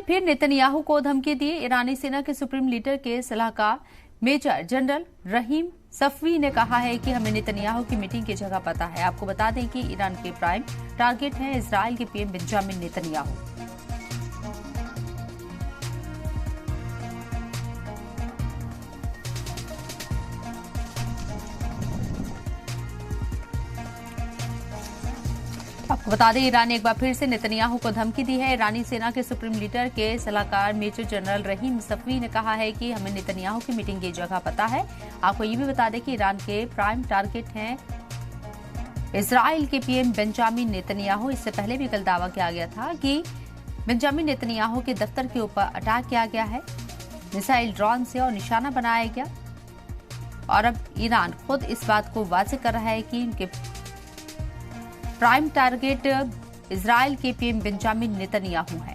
फिर नेतन्याहू को धमकी दी। ईरानी सेना के सुप्रीम लीडर के सलाहकार मेजर जनरल रहीम सफवी ने कहा है कि हमें नेतन्याहू की मीटिंग की जगह पता है। आपको बता दें कि ईरान के प्राइम टारगेट हैं इजराइल के पीएम बेंजामिन नेतन्याहू। आपको बता दें ईरान ने एक बार फिर से नेतन्याहू को धमकी दी है। ईरानी सेना के सुप्रीम लीडर के सलाहकार मेजर जनरल रहीम सफवी ने कहा है कि हमें नेतन्याहू की मीटिंग की जगह पता है। आपको ये भी बता दें कि ईरान के प्राइम टारगेट हैं इजराइल के पीएम बेंजामिन नेतन्याहू। इससे पहले भी कल दावा किया गया था कि बेंजामिन नेतन्याहू के दफ्तर के ऊपर अटैक किया गया है मिसाइल ड्रोन से और निशाना बनाया गया। और अब ईरान खुद इस बात को वाज़ेह कर रहा है कि उनके प्राइम टारगेट इजराइल के पीएम बेंजामिन नेतन्याहू है।